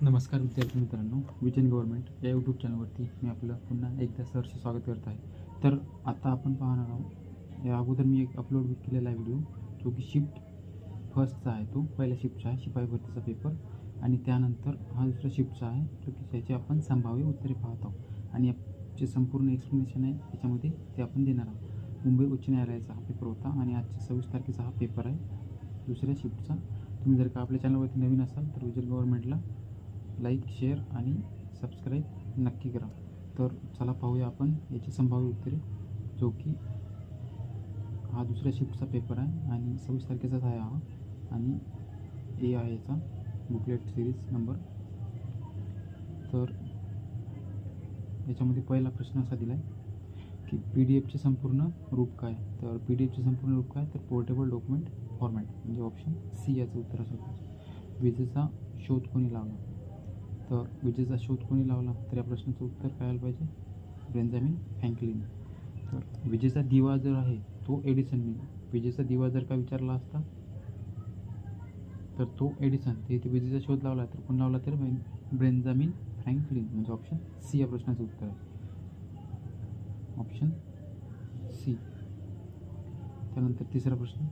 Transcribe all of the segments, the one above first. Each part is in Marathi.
नमस्कार विद्यार्थी मित्रांनो, विजन गव्हर्नमेंट या यूट्यूब चॅनलवरती मी आपलं पुन्हा एकदा सहर्ष स्वागत करत आहे. तर आता आपण पाहणार आहोत, या अगोदर मी एक अपलोड केलेला आहे व्हिडिओ, जो की शिफ्ट फर्स्टचा आहे. तो पहिल्या शिफ्टचा आहे, शिपाई भरतीचा पेपर. आणि त्यानंतर हा दुसरा शिफ्टचा आहे, जो की त्याची आपण संभाव्य उत्तरे पाहत आहोत आणि याचे संपूर्ण एक्सप्लेनेशन आहे त्याच्यामध्ये ते आपण देणार आहोत. मुंबई उच्च न्यायालयाचा हा पेपर होता आणि आजच्या 26 तारखेचा हा पेपर आहे दुसऱ्या शिफ्टचा. तुम्ही जर का आपल्या चॅनलवरती नवीन असाल तर विजन गव्हर्नमेंटला लाईक, शेअर आणि सबस्क्राईब नक्की करा. तर चला पाहूया आपण याची संभाव्य उत्तरे, जो की हा दुसऱ्या शिफ्टचा पेपर आहे आणि 26 तारखेचाच आहे हा. आणि ए आहे याचा बुकलेट सिरीज नंबर. तर याच्यामध्ये पहिला प्रश्न असा दिला आहे की PDF चे संपूर्ण रूप काय. तर PDF चे संपूर्ण रूप काय, तर पोर्टेबल डॉक्युमेंट फॉर्मॅट, म्हणजे ऑप्शन सी याचं उत्तर असं. विजेचा शोध कोणी लावला. तर विजेचा शोध कोणी लावला, तर या प्रश्नाचं उत्तर काय आलं पाहिजे, बेंजामिन फ्रँकलिन. तर विजेचा दिवा जर आहे तो एडिसनने, विजेचा दिवा जर का विचारला असता तर तो एडिसन, ते विजेचा शोध लावला तर कोण लावला, तर बेंजामिन फ्रँकलिन, म्हणजे ऑप्शन सी या प्रश्नाचं उत्तर आहे, ऑप्शन सी. त्यानंतर तिसरा प्रश्न,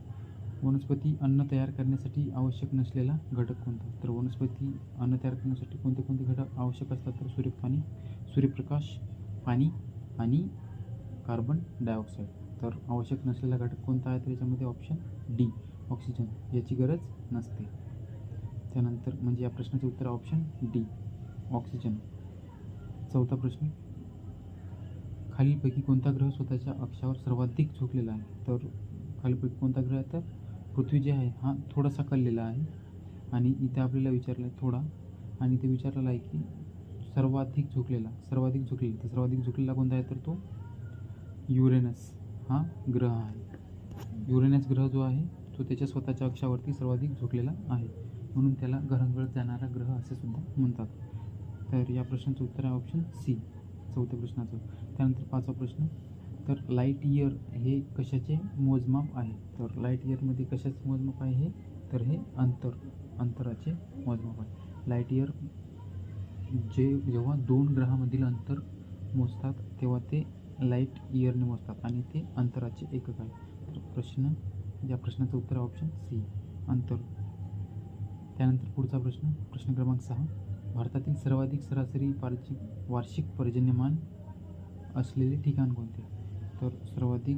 वनस्पती अन्न तयार करण्यासाठी आवश्यक नसलेला घटक कोणता. तर वनस्पती अन्न तयार करण्यासाठी कोणते कोणते घटक आवश्यक असतात, तर सूर्यप्रकाश, पाणी आणि कार्बन डायऑक्साईड. तर आवश्यक नसलेला घटक कोणता आहे, तर याच्यामध्ये ऑप्शन डी, ऑक्सिजन, याची गरज नसते. त्यानंतर म्हणजे या प्रश्नाचं उत्तर ऑप्शन डी, ऑक्सिजन. चौथा प्रश्न, खालीलपैकी कोणता ग्रह स्वतःच्या अक्षावर सर्वाधिक झुकलेला आहे. तर खालीलपैकी कोणता ग्रह आहे, तर पृथ्वी जे आहे हा थोडासा कललेला आहे. आणि इथे आपल्याला विचारलं आहे थोडा, आणि ते विचारलेला आहे की सर्वाधिक झुकलेला तर सर्वाधिक झुकलेला कोणता आहे, तर तो युरेनस हा ग्रह आहे. युरेनस ग्रह जो आहे तो त्याच्या स्वतःच्या अक्षावरती सर्वाधिक झुकलेला आहे, म्हणून त्याला घरंगळत जाणारा ग्रह असे सुद्धा म्हणतात. तर या प्रश्नाचं उत्तर आहे ऑप्शन सी, चौथ्या प्रश्नाचं. त्यानंतर पाचवा प्रश्न, तर लाईट इयर हे कशाचे मोजमाप आहे. तर लाईट इयरमध्ये कशाचे मोजमाप आहे हे, तर हे अंतराचे मोजमाप आहे. लाईट इयर जेव्हा दोन ग्रहामधील अंतर मोजतात तेव्हा ते लाईट इयरने मोजतात आणि ते अंतराचे एकक आहे. तर या प्रश्नाचं उत्तर ऑप्शन सी, अंतर. त्यानंतर पुढचा प्रश्न क्रमांक 6, भारतातील सर्वाधिक सरासरी वार्षिक पर्जन्यमान असलेले ठिकाण कोणते. तर सर्वाधिक,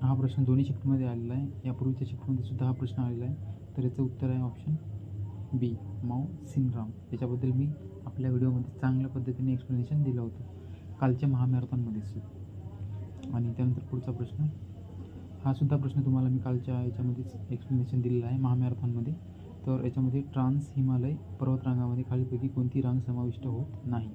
हा प्रश्न दोन्ही शिफ्टमध्ये आलेला आहे, यापूर्वीच्या शिफ्टमध्ये सुद्धा हा प्रश्न आलेला आहे. तर याचं उत्तर आहे ऑप्शन बी, माउसिनराम. याच्याबद्दल मी आपल्या व्हिडिओमध्ये चांगल्या पद्धतीने एक्सप्लेनेशन दिलं होतं कालच्या महामॅरेथॉनमध्येच. आणि त्यानंतर पुढचा प्रश्न, हा सुद्धा प्रश्न तुम्हाला मी कालच्या याच्यामध्येच एक्सप्लेनेशन दिलेलं आहे महामॅरेथॉनमध्ये. तर याच्यामध्ये ट्रान्स हिमालय पर्वतरांगामध्ये खालीलपैकी कोणती रांग समाविष्ट होत नाही.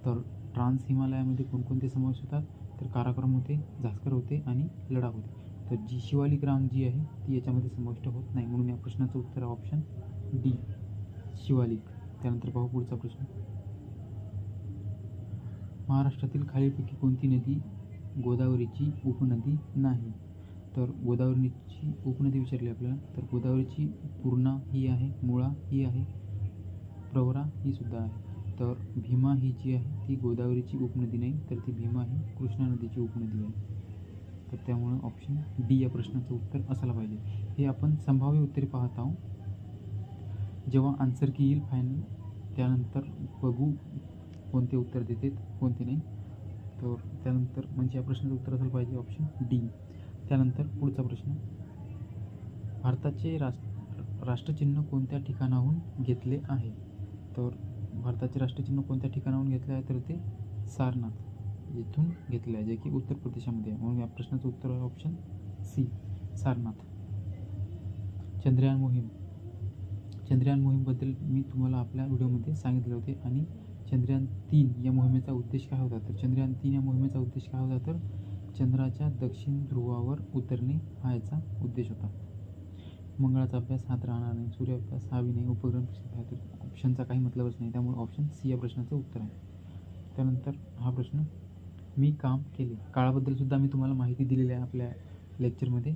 तर ट्रान्स हिमालयामध्ये कोणकोणते समावेश होतात, तर काराकोरम होते, झास्कर होते आणि लडाख होते. तर जी शिवालिक रांग जी आहे ती याच्यामध्ये समाविष्ट होत नाही, म्हणून या प्रश्नाचं उत्तर ऑप्शन डी, शिवालिक. त्यानंतर पाहू पुढचा प्रश्न, महाराष्ट्रातील खालीलपैकी कोणती नदी गोदावरीची उपनदी नाही. तर गोदावरीची उपनदी विचारली आपल्याला, तर गोदावरीची पूर्णा ही आहे, मुळा ही आहे, प्रवरा ही सुद्धा आहे. तर भीमा ही जी आहे ती गोदावरीची उपनदी नाही, तर ती भीमा ही कृष्णा नदीची उपनदी आहे. तर त्यामुळं ऑप्शन डी या प्रश्नाचं उत्तर असायला पाहिजे. हे आपण संभाव्य उत्तरे पाहत आहोत, जेव्हा आन्सर की येईल फायनल त्यानंतर बघू कोणते उत्तर देते कोणते नाही. तर त्यानंतर म्हणजे या प्रश्नाचं उत्तर असायला पाहिजे ऑप्शन डी. त्यानंतर पुढचा प्रश्न, भारताचे राष्ट्रचिन्ह कोणत्या ठिकाणाहून घेतले आहे. तर भारताचे राष्ट्रचिन्ह कोणत्या ठिकाणाहून घेतले आहे, तर ते सारनाथ येथून घेतले आहे, जे की उत्तर प्रदेशामध्ये आहे, म्हणून या प्रश्नाचं उत्तर आहे ऑप्शन सी, सारनाथ. चंद्रयान मोहीमबद्दल मी तुम्हाला आपल्या व्हिडिओमध्ये सांगितले होते. आणि चंद्रयान 3 या मोहिमेचा उद्देश काय होता, तर चंद्रयान 3 या मोहिमेचा उद्देश काय होता, तर चंद्राच्या दक्षिण ध्रुवावर उतरणे हा याचा उद्देश होता. मंगळाचा अभ्यास हात राहणार नाही, सूर्य अभ्यास हा नाही, उपग्रह तर ऑप्शनचा काही मतलबच नाही, त्यामुळे ऑप्शन सी या प्रश्नाचं उत्तर आहे. त्यानंतर हा प्रश्न, मी काम केले, काळाबद्दल सुद्धा मी तुम्हाला माहिती दिलेली आहे आपल्या लेक्चरमध्ये.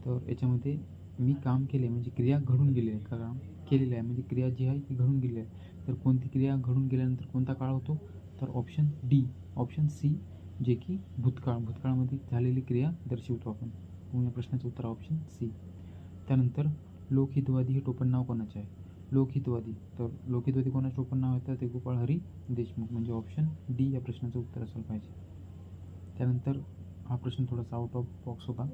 तर याच्यामध्ये मी काम केले म्हणजे क्रिया घडून गेली आहे, कारण केलेलं आहे, म्हणजे क्रिया जी आहे ती घडून गेलेली आहे. तर कोणती क्रिया घडून गेल्यानंतर कोणता काळ होतो? तर ऑप्शन डी, ऑप्शन सी, जे की भूतकाळ, भूतकाळामध्ये झालेली क्रिया दर्शवतो आपण. म्हणून या प्रश्नाचं उत्तर ऑप्शन सी. त्यानंतर लोकहितवादी हे टोपण नाव कोणाचे आहे? लोकहितवादी, तर लोकहितवादी कोणाचे टोपण नाव आहे? तर ते गोपाळ हरी देशमुख, म्हणजे ऑप्शन डी या प्रश्नाचं उत्तर असायला पाहिजे. त्यानंतर हा प्रश्न थोडासा आउट ऑफ बॉक्स होता.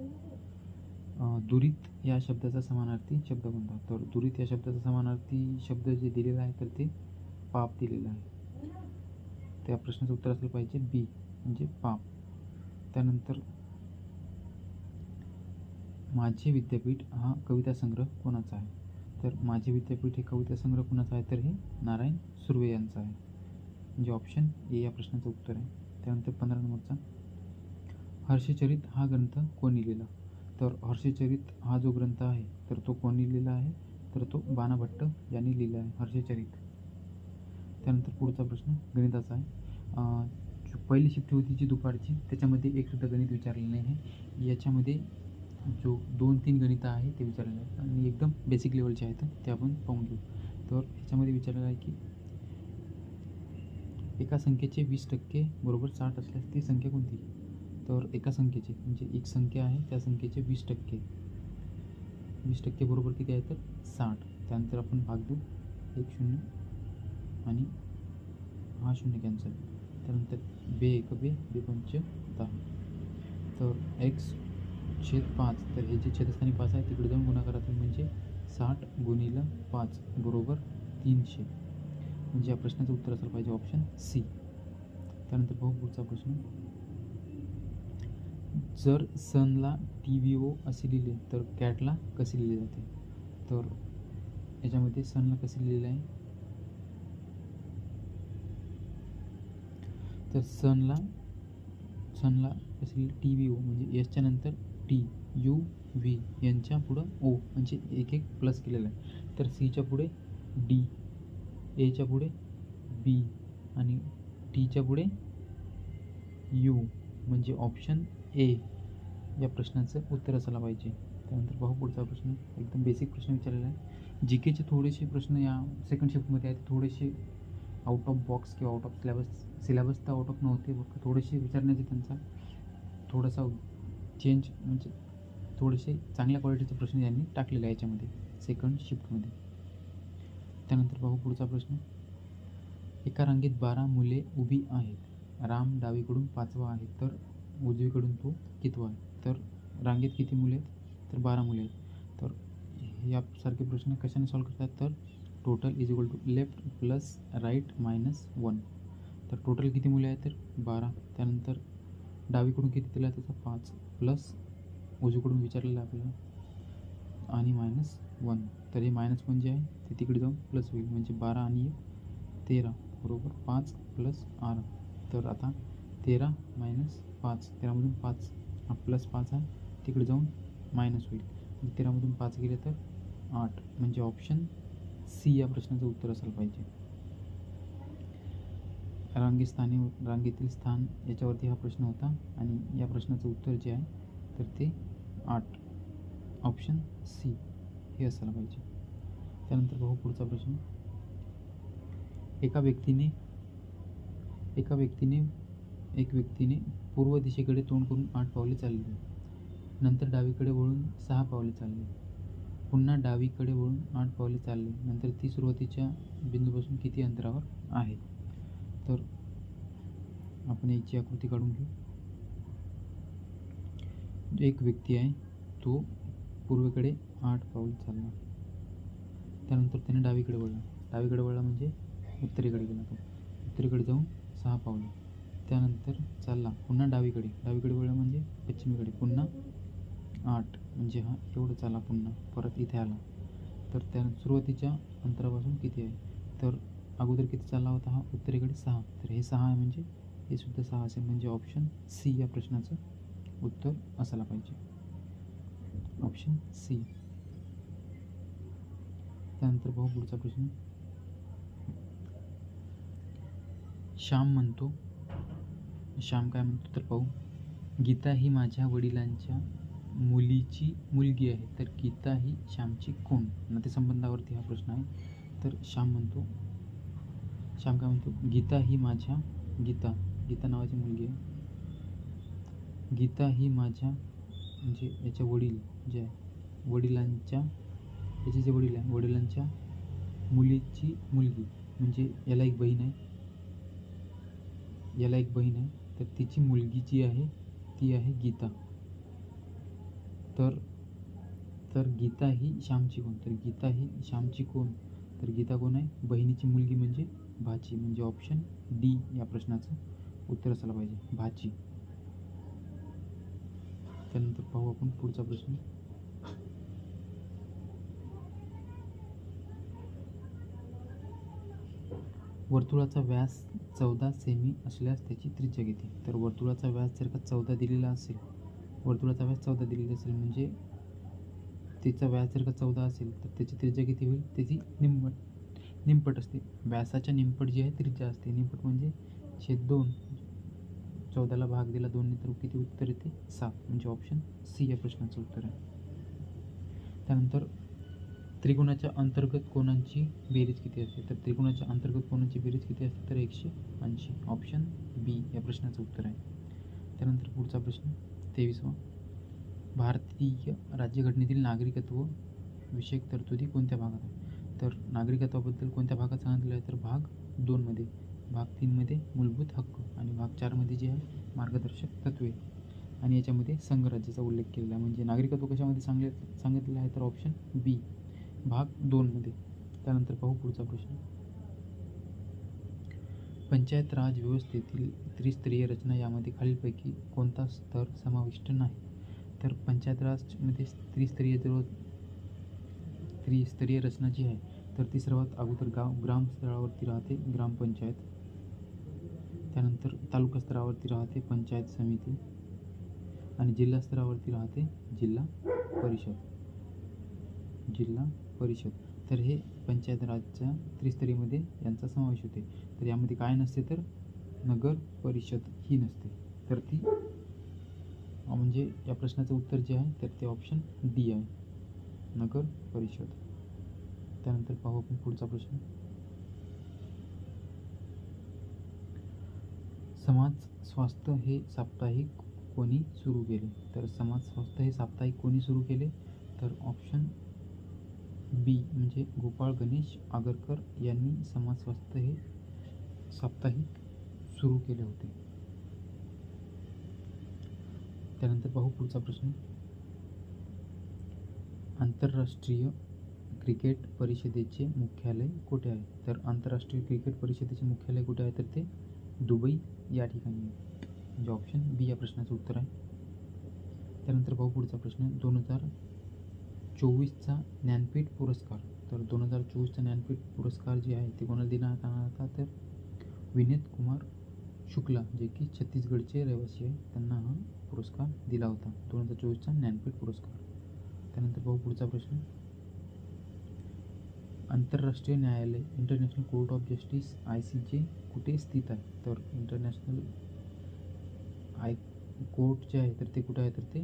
दुरित या शब्दाचा समानार्थी शब्द कोणता? तर दुरित या शब्दाचा समानार्थी शब्द जे दिलेला आहे तर ते पाप दिलेला आहे. त्या प्रश्नाचं उत्तर असलं पाहिजे बी, म्हणजे पाप. त्यानंतर माझे विद्यापीठ हा कविता संग्रह कोणाचा आहे? तर माझे विद्यापीठ हे कविता संग्रह कोणाचा आहे? तर हे नारायण सुर्वे यांचा आहे, म्हणजे ऑप्शन ए या प्रश्नाचं उत्तर आहे. त्यानंतर 15 नंबरचा, हर्षचरित हा ग्रंथ कोणी लिहिला? तर हर्षचरित हा जो ग्रंथ आहे तर तो कोणी लिहिला आहे? तर तो बाणा भट्ट यांनी लिहिला आहे हर्षचरित. त्यानंतर पुढचा प्रश्न गणिताचा आहे. जो पहिली शिफ्ट होती जी दुपारची, त्याच्यामध्ये एक सुद्धा गणित विचारलेलं नाही आहे. याच्यामध्ये जो 2-3 गणितं आहे ते विचारलेले आहेत आणि एकदम बेसिक लेवलचे आहेत, ते आपण पाहून घेऊ. तर याच्यामध्ये विचारलेलं आहे की एका संख्येचे 20% बरोबर 60 असल्यास ती संख्या कोणती? तर एका संख्येचे, म्हणजे एक संख्या आहे त्या संख्येचे 20%, 20% बरोबर किती आहे? तर 60. त्यानंतर आपण भाग देऊ, 1 0 आणि हा 0 कॅन्सल. त्यानंतर बे 1 बे, बे 5 10. तर x/5, तर हे जे छेदस्थानी 5 आहे तिकडे जाऊन गुणाकारातून, म्हणजे 60 गुणिले 5 बरोबर 300, म्हणजे या प्रश्नाचं उत्तर असायला पाहिजे ऑप्शन सी. त्यानंतर पाहू पुढचा प्रश्न, जर सनला TVO असे लिहिले तर कॅटला कसे लिहिले जाते? तर याच्यामध्ये सनला कसे लिहिलेलं आहे? तर सनला कसे TVO, म्हणजे एसच्या नंतर TUV, यांच्या पुढं O, म्हणजे एक एक प्लस केलेलं आहे. तर सीच्या पुढे D, एच्या पुढे B आणि टीच्या पुढे U, म्हणजे ऑप्शन ए या प्रश्नाचं उत्तर असायला पाहिजे. त्यानंतर पाहू पुढचा प्रश्न, एकदम बेसिक प्रश्न विचारलेला आहे. GKचे थोडेसे प्रश्न या सेकंड शिफ्टमध्ये आहेत, थोडेसे आउट ऑफ बॉक्स किंवा आउट ऑफ सिलेबस तर आउट ऑफ नव्हते, फक्त थोडेसे विचारण्याचे त्यांचा थोडासा चेंज, म्हणजे थोडेसे चांगल्या क्वालिटीचे प्रश्न यांनी टाकलेले आहे याच्यामध्ये सेकंड शिफ्टमध्ये. त्यानंतर पाहू पुढचा प्रश्न, एका रांगेत 12 मुले उभी आहेत. राम डावीकडून 5वा आहे, तर उजवीकडून तो कितवा आहे? तर रांगेत किती मुले आहेत? तर 12 मुले आहेत. तर यासारखे प्रश्न कशाने सॉल्व्ह करतात? तर total is equal to left plus right minus 1. तर टोटल किती मुले आहेत? तर 12. त्यानंतर डावीकडून किती दिला त्याचा 5 प्लस उजवीकडून विचारलेलं आहे आपल्याला आणि मायनस 1. तर हे -1 जे आहे ते तिकडे जाऊन प्लस होईल, म्हणजे 12 आणि 13 बरोबर 5 प्लस 8. तर आता 13 - 5, 13मधून 5 प्लस 5 आहे तिकडे जाऊन मायनस होईल, 13मधून 5 गेले तर 8, म्हणजे ऑप्शन सी या प्रश्नाचं उत्तर असायला पाहिजे. रांगेतील स्थान याच्यावरती हा प्रश्न होता आणि या प्रश्नाचं उत्तर जे आहे तर ते 8, ऑप्शन सी हे असायला पाहिजे. त्यानंतर पाहू पुढचा प्रश्न, एक व्यक्तीने पूर्व दिशेकडे तोंड करून 8 पावले चालले, नंतर डावीकडे वळून 6 पावले चालले, पुन्हा डावीकडे वळून 8 पावले चालले, नंतर ती सुरुवातीच्या बिंदूपासून किती अंतरावर आहे? तर आपण याची आकृती काढून घेऊ. एक व्यक्ती आहे, तो पूर्वेकडे 8 पाऊल चालला, त्यानंतर त्याने डावीकडे वळला म्हणजे उत्तरेकडे गेला, तो उत्तरेकडे जाऊन 6 पावले, त्यानंतर चालला पुन्हा डावीकडे वळला म्हणजे पश्चिमेकडे पुन्हा 8, म्हणजे हा एवढं चालला, पुन्हा परत इथे आला. तर त्या सुरुवातीच्या अंतरापासून किती आहे? तर अगोदर किती चालला होता हा? उत्तरेकडे 6, तर हे 6 आहे, म्हणजे हे सुद्धा 6 असेल, म्हणजे ऑप्शन सी या प्रश्नाचं उत्तर असायला पाहिजे, ऑप्शन सी. त्यानंतर पाहू पुढचा प्रश्न, श्याम काय म्हणतो? तर पाहू, गीता ही माझ्या मुलीची मुलगी आहे तर गीता ही श्यामची कोण? नातेसंबंधावरती हा प्रश्न आहे. तर श्याम काय म्हणतो, गीता ही माझ्या गीता नावाची मुलगी आहे. गीता ही माझ्या म्हणजे याच्या वडील जे आहे वडिलांच्या याचे जे वडील आहे वडिलांच्या मुलीची मुलगी म्हणजे याला एक बहीण आहे तर तिची मुलगी जी आहे ती आहे गीता. तर गीता ही श्यामची कोण? तर गीता ही श्यामची कोण? तर गीता कोण आहे? बहिणीची मुलगी म्हणजे भाची, म्हणजे ऑप्शन डी या प्रश्नाचं उत्तर असायला पाहिजे, भाची. त्यानंतर पाहू आपण पुढचा प्रश्न. वर्तुळाचा व्यास 14 सेमी असल्यास त्याची त्रिज्या किती? तर वर्तुळाचा व्यास जर का 14 दिलेला असेल म्हणजे तिचा व्यास जर का 14 असेल तर त्याची त्रिज्या किती होईल? त्याची निमपट असते. व्यासाच्या निमपट जी आहे त्रिज्या असते. निमपट म्हणजे (2). 14ला भाग दिला 2ने तर किती उत्तर येते? 7, म्हणजे ऑप्शन सी या प्रश्नाचं उत्तर आहे. त्यानंतर त्रिकोणाच्या अंतर्गत कोणांची बेरीज किती असते? तर त्रिकोणाच्या अंतर्गत कोणांची बेरीज किती असते? तर 180. ऑप्शन बी या प्रश्नाचं उत्तर आहे. त्यानंतर पुढचा प्रश्न 23वा. भारतीय राज्यघटनेतील नागरिकत्व विषयक तरतुदी कोणत्या भागात आहे? तर नागरिकत्वाबद्दल कोणत्या भागात सांगितलं आहे? तर भाग 2 मध्ये, भाग 3 मध्ये मूलभूत हक्क आणि भाग 4 मध्ये जे आहे मार्गदर्शक तत्त्वे आणि याच्यामध्ये संघराज्याचा उल्लेख केलेला आहे. म्हणजे नागरिकत्व कशामध्ये सांगितलेलं आहे? तर ऑप्शन बी भाग 2 मध्ये. त्यानंतर पाहू पुढचा प्रश्न. पंचायत राज व्यवस्थेतील त्रिस्तरीय रचना यामध्ये खालीलपैकी कोणता स्तर समाविष्ट नाही? तर पंचायत राजमध्ये त्रिस्तरीय रचना जी आहे तर ती सर्वात अगोदर ग्राम स्तरावरती राहते ग्रामपंचायत, त्यानंतर तालुका स्तरावरती राहते पंचायत समिती आणि जिल्हा स्तरावरती राहते जिल्हा परिषद. तर हे पंचायत राजच्या त्रिस्तरीमध्ये यांचा समावेश होते. तर यामध्ये काय नसते? तर नगर परिषद ही नसते. तर ती म्हणजे या प्रश्नाचं उत्तर जे आहे तर ते ऑप्शन डी आहे, नगर परिषद. त्यानंतर पाहू आपण पुढचा प्रश्न. समाज स्वास्थ्य हे साप्ताहिक कोणी सुरू केले? तर समाज स्वास्थ्य हे साप्ताहिक कोणी सुरू केले? तर ऑप्शन बी म्हणजे गोपाळ गणेश आगरकर यांनी समाज स्वास्थ्य हे साप्ताहिक सुरू केले होते. त्यानंतर पाहू पुढचा प्रश्न. आंतरराष्ट्रीय क्रिकेट परिषदेचे मुख्यालय कुठे आहे? तर आंतरराष्ट्रीय क्रिकेट परिषदेचे मुख्यालय कुठे आहे? तर ते दुबई या ठिकाणी आहे, म्हणजे ऑप्शन बी या प्रश्नाचं उत्तर आहे. त्यानंतर पाहू पुढचा प्रश्न. 2024चा ज्ञानपीठ पुरस्कार. तर 2024चा ज्ञानपीठ पुरस्कार जे आहे ते कोणाला देण्यात आला होता? तर विनीत कुमार शुक्ला, जे की छत्तीसगडचे रहिवासी आहे, त्यांना हा पुरस्कार दिला होता, 2024चा ज्ञानपीठ पुरस्कार. त्यानंतर पाहू पुढचा प्रश्न. आंतरराष्ट्रीय न्यायालय international court of justice ICJ कुठे स्थित आहे? तर इंटरनॅशनल कोर्ट जे आहे तर ते कुठे आहे? तर ते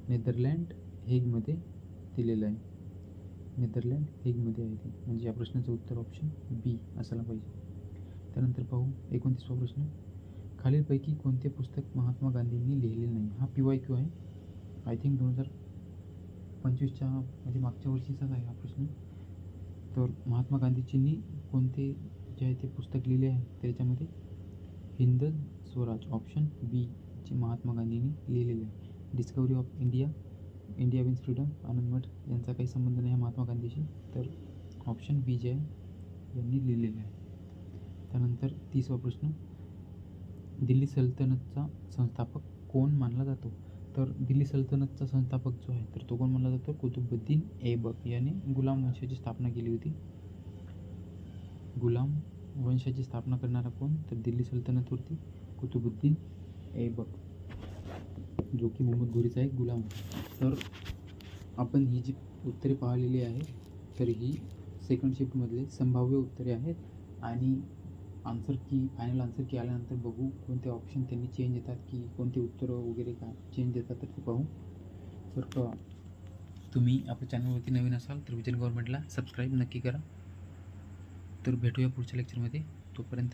नेदरलँड हेगमध्ये दिलेलं आहे, नेदरलँड हेगमध्ये आहे ते, म्हणजे या प्रश्नाचं उत्तर ऑप्शन बी असायला पाहिजे. त्यानंतर पाहू 29वा प्रश्न. खालीलपैकी कोणते पुस्तक महात्मा गांधींनी लिहिलेले नाही? हा PYQ आहे, आय थिंक 2025च्या म्हणजे मागच्या वर्षीचाच आहे हा प्रश्न. तर महात्मा गांधीजींनी कोणते जे आहे ते पुस्तक लिहिले आहे? त्याच्यामध्ये Hind Swaraj, option B J Mahatma गांधींनी लिहिलेले आहे. Discovery of India means freedom, Anand Math यांचा काही संबंध नाही महात्मा गांधीशी, तर ऑप्शन बी जे आहे यांनी लिहिलेले आहे. त्यानंतर 30वा प्रश्न. दिल्ली सल्तनतचा संस्थापक कोण मानला जातो? तर दिल्ली सल्तनतचा संस्थापक जो आहे तर तो कोण मानला जातो? कुतुबुद्दीन ऐबक याने गुलाम वंशाची स्थापना केली होती. गुलाम वंशाची स्थापना करणारा कोण? तर दिल्ली सल्तनतवरती कुतुबुद्दीन ऐबक, जो की मोहम्मद घोरीचा एक गुलाम होता. तर आपण ही जी उत्तरे पाहिलेली आहे तर ही सेकंड शिफ्टमधले संभाव्य उत्तरे आहेत आणि फायनल आन्सर की आल्यानंतर बघू कोणते ऑप्शन त्यांनी चेंज येतात की कोणते उत्तरं वगैरे काय चेंज येतात तर ते पाहू. जर का तुम्ही आपल्या चॅनलवरती नवीन असाल तर विजन गव्हर्नमेंटला सबस्क्राईब नक्की करा. तर भेटूया पुढच्या लेक्चरमध्ये. तोपर्यंत